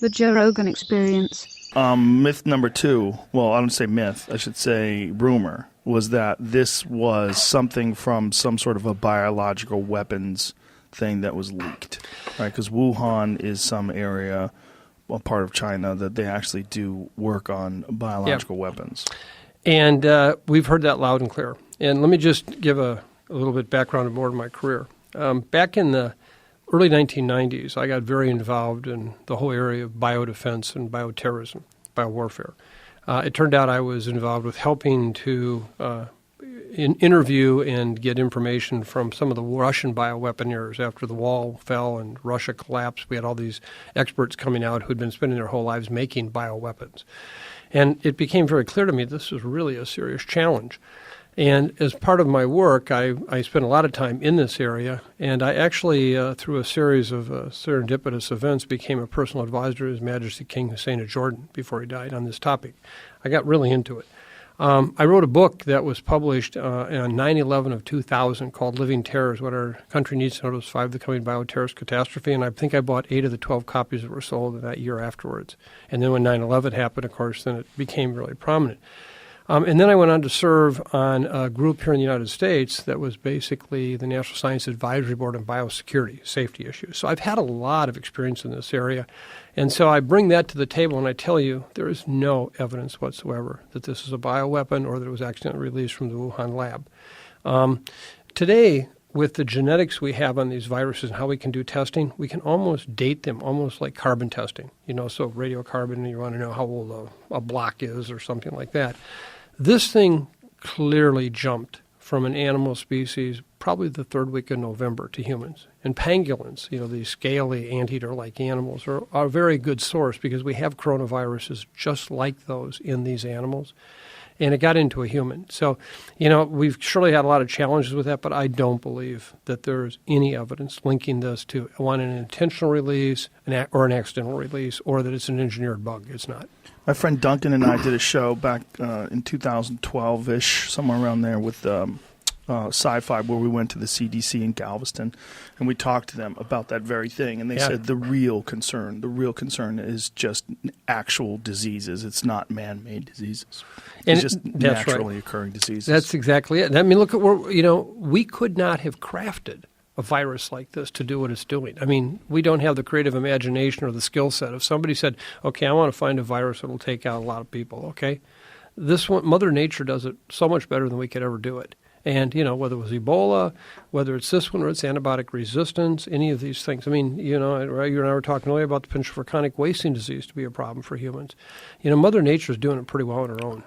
The Joe Rogan Experience. Myth number 2, well, I don't say myth, I should say rumor, was that this was something from some sort of a biological weapons thing that was leaked, right? Because Wuhan is some area, a part of China, that they actually do work on biological weapons. And we've heard that loud and clear. And let me just give a little bit background more of my career. Back in the early 1990s, I got very involved in the whole area of biodefense and bioterrorism, biowarfare. It turned out I was involved with helping to interview and get information from some of the Russian bioweaponeers after the wall fell and Russia collapsed. We had all these experts coming out who'd been spending their whole lives making bioweapons. And it became very clear to me this was really a serious challenge. And as part of my work, I spent a lot of time in this area, and I actually, through a series of serendipitous events, became a personal advisor to His Majesty King Hussein of Jordan before he died on this topic. I got really into it. I wrote a book that was published on 9/11 of 2000 called Living Terrors, What Our Country Needs to Know to Survive the Coming Bioterrorist Catastrophe, and I think I bought 8 of the 12 copies that were sold in that year afterwards. And then when 9/11 happened, of course, then it became really prominent. And then I went on to serve on a group here in the United States that was basically the National Science Advisory Board on biosecurity, safety issues. So I've had a lot of experience in this area. And so I bring that to the table and I tell you there is no evidence whatsoever that this is a bioweapon or that it was accidentally released from the Wuhan lab. Today, with the genetics we have on these viruses and how we can do testing, we can almost date them, almost like carbon testing. So radiocarbon, you want to know how old a block is or something like that. This thing clearly jumped from an animal species probably the 3rd week of November to humans. And pangolins, these scaly anteater-like animals, are a very good source because we have coronaviruses just like those in these animals. And it got into a human. So, we've surely had a lot of challenges with that, but I don't believe that there's any evidence linking this to an intentional release or an accidental release or that it's an engineered bug. It's not. My friend Duncan and I did a show back in 2012-ish, somewhere around there, with Sci-Fi, where we went to the CDC in Galveston, and we talked to them about that very thing. And they said the real concern is just actual diseases. It's not man-made diseases. It's just naturally occurring diseases. That's exactly it. I mean, look at where, we could not have crafted a virus like this to do what it's doing. I mean, we don't have the creative imagination or the skill set. If somebody said, okay, I want to find a virus that will take out a lot of people, okay? This one, Mother Nature does it so much better than we could ever do it. And, whether it was Ebola, whether it's this one or it's antibiotic resistance, any of these things. I mean, you and I were talking earlier about the potential for chronic wasting disease to be a problem for humans. Mother Nature's doing it pretty well on her own.